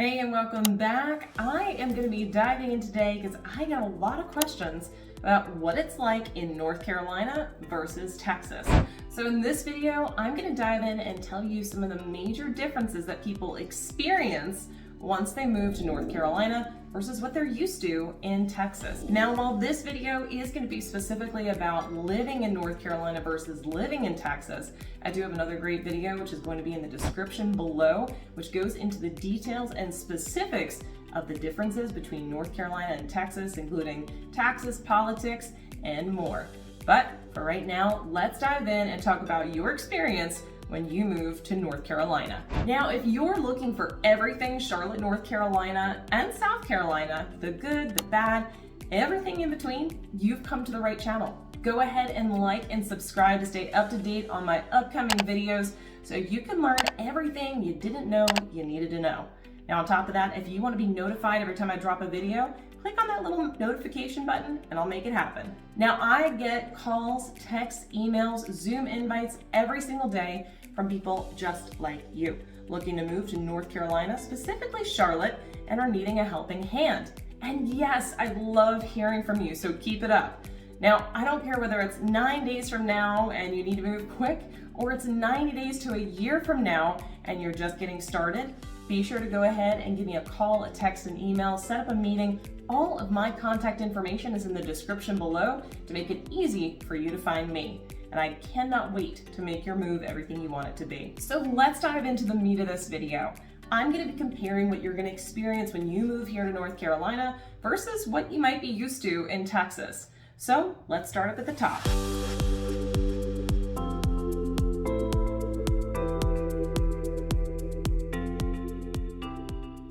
Hey, and welcome back. I am going to be diving in today because I got a lot of questions about what it's like in North Carolina versus Texas. So in this video, I'm going to dive in and tell you some of the major differences that people experience once they move to North Carolina versus what they're used to in Texas. Now, while this video is going to be specifically about living in North Carolina versus living in Texas, I do have another great video which is going to be in the description below, which goes into the details and specifics of the differences between North Carolina and Texas, including taxes, politics, and more. But for right now, let's dive in and talk about your experience when you move to North Carolina. Now, if you're looking for everything Charlotte, North Carolina and South Carolina, the good, the bad, everything in between, you've come to the right channel. Go ahead and like and subscribe to stay up to date on my upcoming videos so you can learn everything you didn't know you needed to know. Now, on top of that, if you want to be notified every time I drop a video, click on that little notification button and I'll make it happen. Now, I get calls, texts, emails, Zoom invites every single day from people just like you, looking to move to North Carolina, specifically Charlotte, and are needing a helping hand. And yes, I love hearing from you, so keep it up. Now, I don't care whether it's 9 days from now and you need to move quick, or it's 90 days to a year from now and you're just getting started. Be sure to go ahead and give me a call, a text, an email, set up a meeting. All of my contact information is in the description below to make it easy for you to find me. And I cannot wait to make your move everything you want it to be. So let's dive into the meat of this video. I'm going to be comparing what you're going to experience when you move here to North Carolina versus what you might be used to in Texas. So let's start up at the top.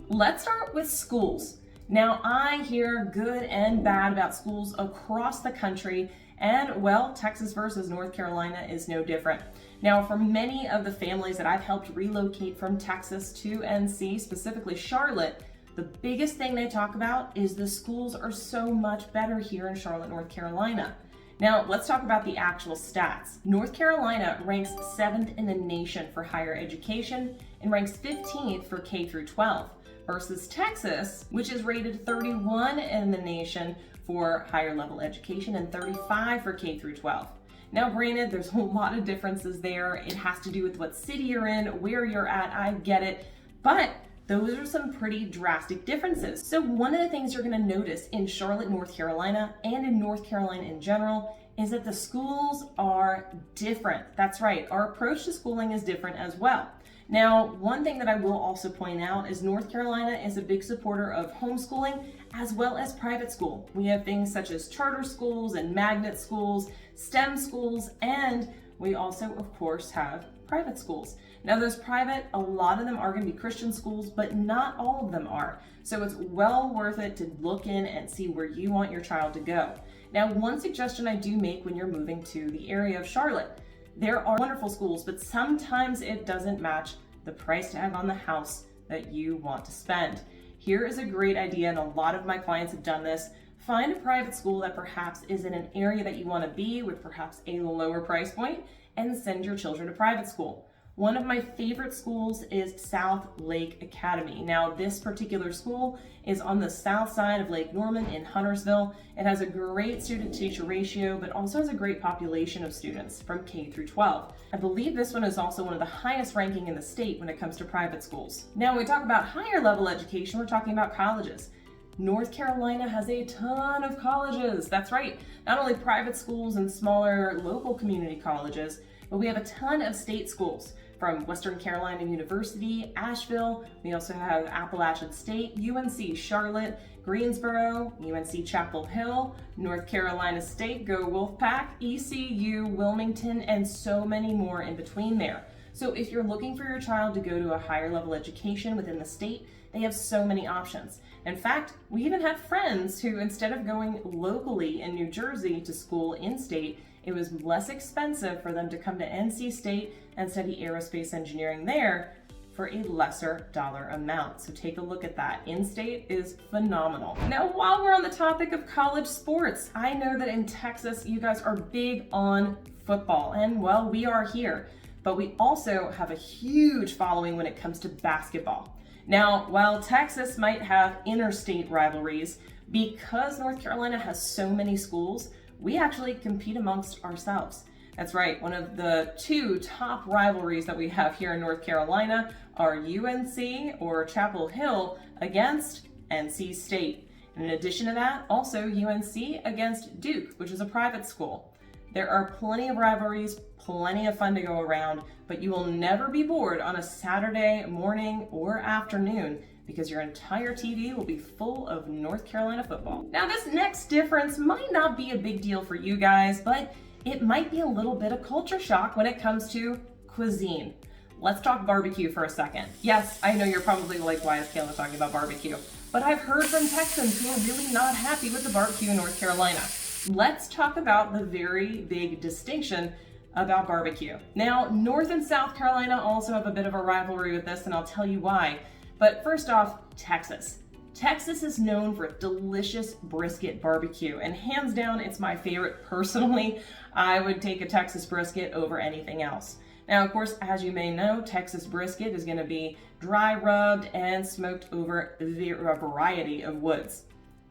Let's start with schools. Now, I hear good and bad about schools across the country, and well, Texas versus North Carolina is no different. Now, for many of the families that I've helped relocate from Texas to NC, specifically Charlotte, the biggest thing they talk about is the schools are so much better here in Charlotte, North Carolina. Now, let's talk about the actual stats. North Carolina ranks 7th in the nation for higher education and ranks 15th for K through 12. Versus Texas, which is rated 31 in the nation for higher level education and 35 for K through 12. Now, granted, there's a lot of differences there. It has to do with what city you're in, where you're at, I get it, but those are some pretty drastic differences. So one of the things you're gonna notice in Charlotte, North Carolina, and in North Carolina in general, is that the schools are different. That's right, our approach to schooling is different as well. Now, one thing that I will also point out is North Carolina is a big supporter of homeschooling as well as private school. We have things such as charter schools and magnet schools, STEM schools, and we also, of course, have private schools. Now, those private, a lot of them are going to be Christian schools, but not all of them are. So it's well worth it to look in and see where you want your child to go. Now, one suggestion I do make when you're moving to the area of Charlotte, there are wonderful schools, but sometimes it doesn't match the price tag on the house that you want to spend. Here is a great idea, and a lot of my clients have done this. Find a private school that perhaps is in an area that you want to be with perhaps a lower price point and send your children to private school. One of my favorite schools is South Lake Academy. Now, this particular school is on the south side of Lake Norman in Huntersville. It has a great student-teacher ratio, but also has a great population of students from K through 12. I believe this one is also one of the highest ranking in the state when it comes to private schools. Now, when we talk about higher level education, we're talking about colleges. North Carolina has a ton of colleges. That's right, not only private schools and smaller local community colleges, but we have a ton of state schools. From Western Carolina University, Asheville, we also have Appalachian State, UNC Charlotte, Greensboro, UNC Chapel Hill, North Carolina State, Go Wolfpack, ECU, Wilmington, and so many more in between there. So if you're looking for your child to go to a higher level education within the state, they have so many options. In fact, we even had friends who, instead of going locally in New Jersey to school in-state, it was less expensive for them to come to NC State and study aerospace engineering there for a lesser dollar amount. So take a look at that. In-state is phenomenal. Now, while we're on the topic of college sports, I know that in Texas, you guys are big on football, and well, we are here, but we also have a huge following when it comes to basketball. Now, while Texas might have interstate rivalries, because North Carolina has so many schools, we actually compete amongst ourselves. That's right, one of the two top rivalries that we have here in North Carolina are UNC, or Chapel Hill, against NC State. And in addition to that, also UNC against Duke, which is a private school. There are plenty of rivalries, plenty of fun to go around, but you will never be bored on a Saturday morning or afternoon because your entire TV will be full of North Carolina football. Now, this next difference might not be a big deal for you guys, but it might be a little bit of culture shock when it comes to cuisine. Let's talk barbecue for a second. Yes, I know you're probably like, why is Kayla talking about barbecue? But I've heard from Texans who are really not happy with the barbecue in North Carolina. Let's talk about the very big distinction about barbecue. Now, North and South Carolina also have a bit of a rivalry with this, and I'll tell you why. But first off, Texas. Texas is known for delicious brisket barbecue, and hands down, it's my favorite personally. I would take a Texas brisket over anything else. Now, of course, as you may know, Texas brisket is going to be dry rubbed and smoked over a variety of woods.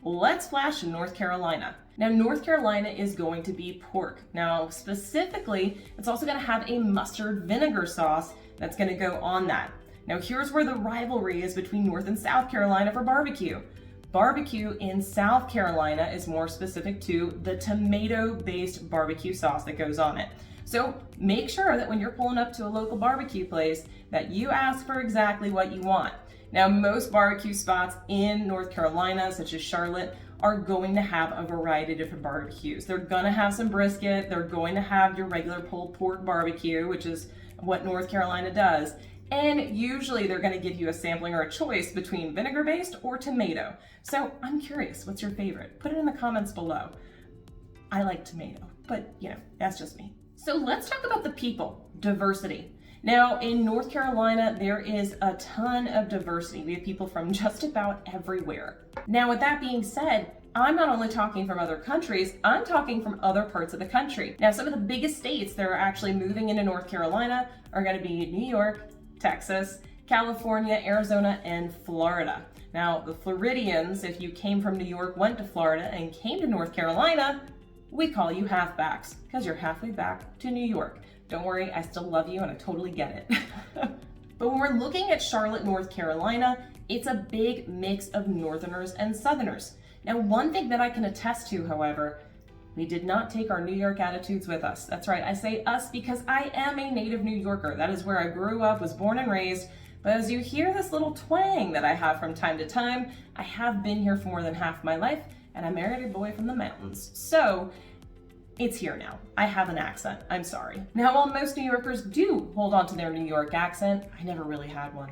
Let's flash to North Carolina. Now, North Carolina is going to be pork. Now, specifically, it's also going to have a mustard vinegar sauce that's going to go on that. Now, here's where the rivalry is between North and South Carolina for barbecue. Barbecue in South Carolina is more specific to the tomato-based barbecue sauce that goes on it. So make sure that when you're pulling up to a local barbecue place that you ask for exactly what you want. Now, most barbecue spots in North Carolina, such as Charlotte, are going to have a variety of different barbecues. They're gonna have some brisket, they're going to have your regular pulled pork barbecue, which is what North Carolina does. And usually they're gonna give you a sampling or a choice between vinegar-based or tomato. So I'm curious, what's your favorite? Put it in the comments below. I like tomato, but you know, that's just me. So let's talk about the people, diversity. Now, in North Carolina, there is a ton of diversity. We have people from just about everywhere. Now, with that being said, I'm not only talking from other countries, I'm talking from other parts of the country. Now, some of the biggest states that are actually moving into North Carolina are going to be New York, Texas, California, Arizona, and Florida. Now, the Floridians, if you came from New York, went to Florida, and came to North Carolina, we call you halfbacks because you're halfway back to New York. Don't worry, I still love you and I totally get it. But when we're looking at Charlotte, North Carolina, it's a big mix of Northerners and Southerners. Now, one thing that I can attest to, however, we did not take our New York attitudes with us. That's right, I say us because I am a native New Yorker. That is where I grew up, was born and raised. But as you hear this little twang that I have from time to time, I have been here for more than half my life, and I married a boy from the mountains. So it's here now. I have an accent. I'm sorry. Now, while most New Yorkers do hold on to their New York accent, I never really had one.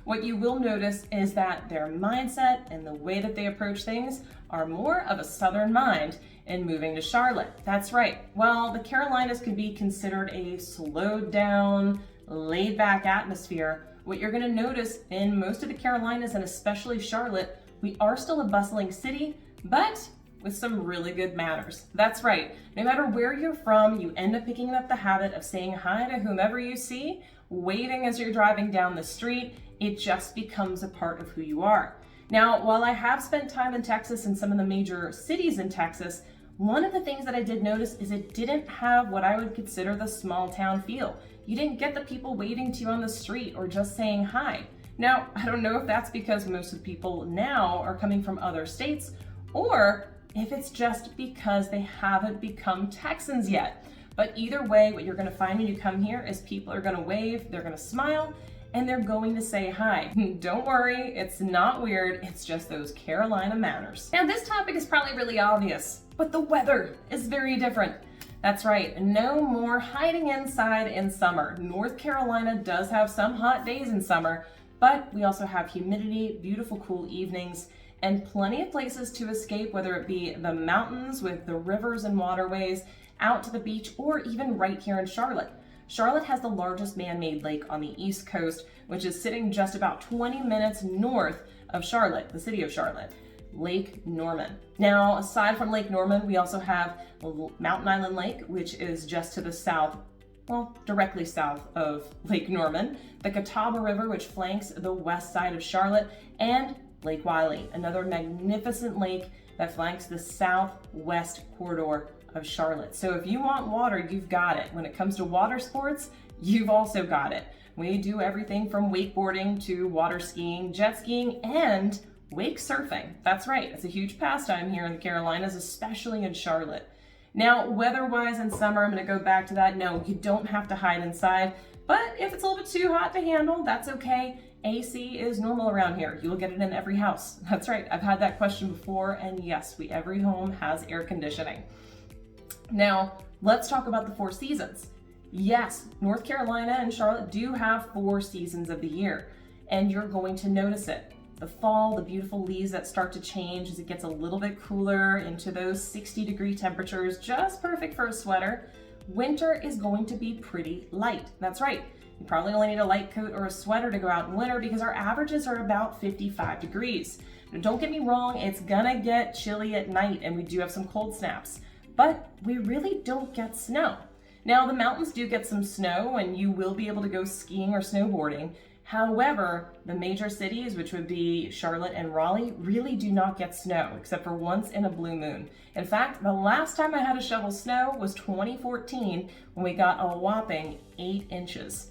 What you will notice is that their mindset and the way that they approach things are more of a Southern mind in moving to Charlotte. That's right. While the Carolinas could be considered a slowed down, laid back atmosphere, what you're going to notice in most of the Carolinas and especially Charlotte, we are still a bustling city, but with some really good manners. That's right. No matter where you're from, you end up picking up the habit of saying hi to whomever you see, waving as you're driving down the street. It just becomes a part of who you are. Now, while I have spent time in Texas and some of the major cities in Texas, one of the things that I did notice is it didn't have what I would consider the small town feel. You didn't get the people waving to you on the street or just saying hi. Now, I don't know if that's because most of the people now are coming from other states, or if it's just because they haven't become Texans yet. But either way, what you're gonna find when you come here is people are gonna wave, they're gonna smile, and they're going to say hi. Don't worry, it's not weird, it's just those Carolina manners. Now, this topic is probably really obvious, but the weather is very different. That's right, no more hiding inside in summer. North Carolina does have some hot days in summer, but we also have humidity, beautiful cool evenings, and plenty of places to escape, whether it be the mountains with the rivers and waterways, out to the beach, or even right here in Charlotte. Charlotte has the largest man-made lake on the East Coast, which is sitting just about 20 minutes north of Charlotte, the city of Charlotte, Lake Norman. Now, aside from Lake Norman, we also have Mountain Island Lake, which is just to the well, directly south of Lake Norman, the Catawba River, which flanks the west side of Charlotte, and Lake 𝗲𝗁, another magnificent lake that flanks the southwest corridor of Charlotte. So if you want water, you've got it. When it comes to water sports, you've also got it. We do everything from wakeboarding to water skiing, jet skiing, and wake surfing. That's right, it's a huge pastime here in the Carolinas, especially in Charlotte. Now, weather-wise in summer, I'm gonna go back to that. No, you don't have to hide inside, but if it's a little bit too hot to handle, that's okay. AC is normal around here. You'll get it in every house. That's right, I've had that question before, and yes, every home has air conditioning. Now, let's talk about the 4 seasons. Yes, North Carolina and Charlotte do have 4 seasons of the year, and you're going to notice it. The fall, the beautiful leaves that start to change as it gets a little bit cooler into those 60-degree temperatures, just perfect for a sweater. Winter is going to be pretty light. That's right. You probably only need a light coat or a sweater to go out in winter because our averages are about 55 degrees. Now, don't get me wrong, it's gonna get chilly at night and we do have some cold snaps, but we really don't get snow. Now, the mountains do get some snow and you will be able to go skiing or snowboarding. However, the major cities, which would be Charlotte and Raleigh, really do not get snow, except for once in a blue moon. In fact, the last time I had to shovel snow was 2014 when we got a whopping 8 inches.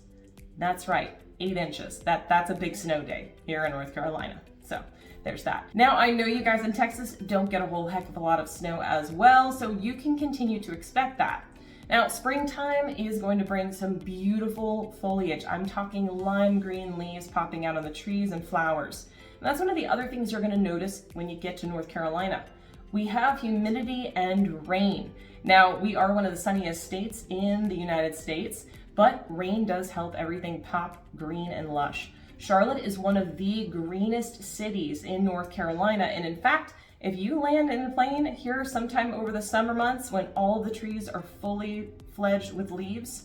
That's right, 8 inches. That's a big snow day here in North Carolina. So there's that. Now, I know you guys in Texas don't get a whole heck of a lot of snow as well, so you can continue to expect that. Now, springtime is going to bring some beautiful foliage. I'm talking lime green leaves popping out on the trees and flowers. And that's one of the other things you're going to notice when you get to North Carolina. We have humidity and rain. Now, we are one of the sunniest states in the United States, but rain does help everything pop green and lush. Charlotte is one of the greenest cities in North Carolina, and in fact, if you land in a plane here sometime over the summer months when all of the trees are fully fledged with leaves,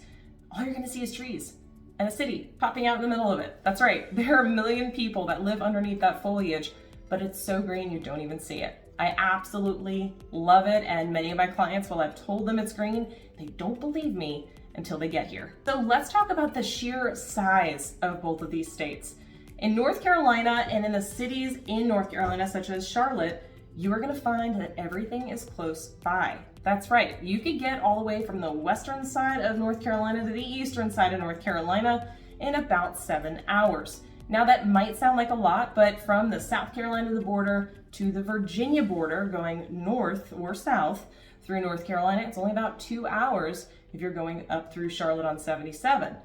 all you're gonna see is trees and a city popping out in the middle of it. That's right, there are 1 million people that live underneath that foliage, but it's so green you don't even see it. I absolutely love it, and many of my clients, while I've told them it's green, they don't believe me until they get here. So let's talk about the sheer size of both of these states. In North Carolina and in the cities in North Carolina, such as Charlotte, you are going to find that everything is close by. That's right, you could get all the way from the western side of North Carolina to the eastern side of North Carolina in about 7 hours. Now that might sound like a lot, but from the South Carolina border to the Virginia border, going north or south through North Carolina, it's only about 2 hours if you're going up through Charlotte on 77.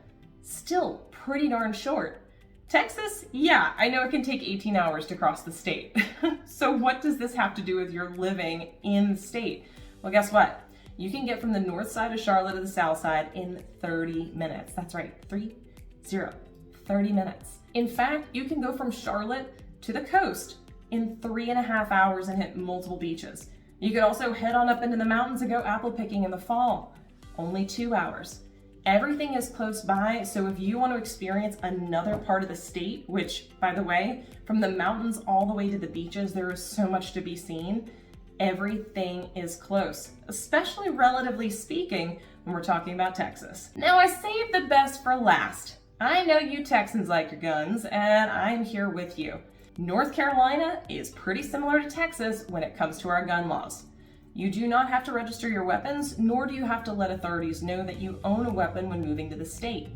Still pretty darn short. Texas, yeah, I know it can take 18 hours to cross the state. So what does this have to do with your living in the state? Well, guess what? You can get from the north side of Charlotte to the south side in 30 minutes. That's right, 30 minutes. In fact, you can go from Charlotte to the coast in 3.5 hours and hit multiple beaches. You could also head on up into the mountains and go apple picking in the fall. Only 2 hours. Everything is close by, so if you want to experience another part of the state, which, by the way, from the mountains all the way to the beaches, there is so much to be seen, everything is close, especially relatively speaking when we're talking about Texas. Now, I saved the best for last. I know you Texans like your guns, and I'm here with you. North Carolina is pretty similar to Texas when it comes to our gun laws. You do not have to register your weapons, nor do you have to let authorities know that you own a weapon when moving to the state.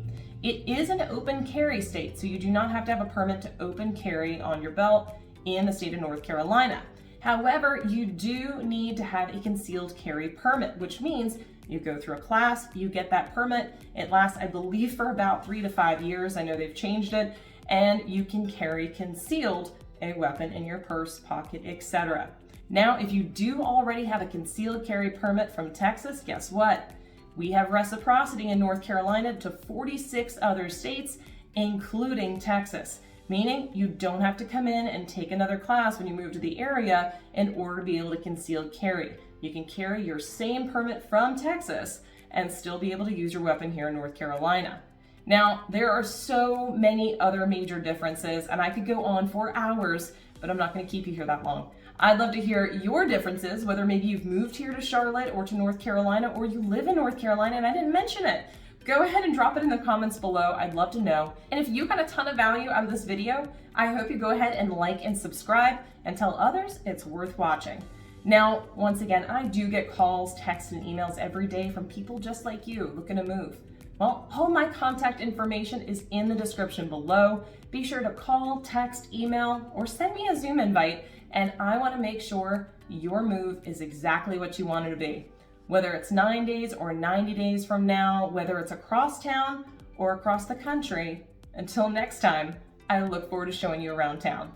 It is an open carry state, so you do not have to have a permit to open carry on your belt in the state of North Carolina. However, you do need to have a concealed carry permit, which means you go through a class, you get that permit. It lasts, I believe, for about 3 to 5 years. I know they've changed it, and you can carry concealed a weapon in your purse, pocket, etc. Now, if you do already have a concealed carry permit from Texas, guess what? We have reciprocity in North Carolina to 46 other states, including Texas, meaning you don't have to come in and take another class when you move to the area in order to be able to conceal carry. You can carry your same permit from Texas and still be able to use your weapon here in North Carolina. Now, there are so many other major differences, and I could go on for hours, but I'm not going to keep you here that long. I'd love to hear your differences, whether maybe you've moved here to Charlotte or to North Carolina, or you live in North Carolina and I didn't mention it. Go ahead and drop it in the comments below. I'd love to know. And if you got a ton of value out of this video, I hope you go ahead and like and subscribe and tell others it's worth watching. Now, once again, I do get calls, texts, and emails every day from people just like you looking to move. Well, all my contact information is in the description below. Be sure to call, text, email, or send me a Zoom invite, and I want to make sure your move is exactly what you want it to be. Whether it's 9 days or 90 days from now, whether it's across town or across the country, until next time, I look forward to showing you around town.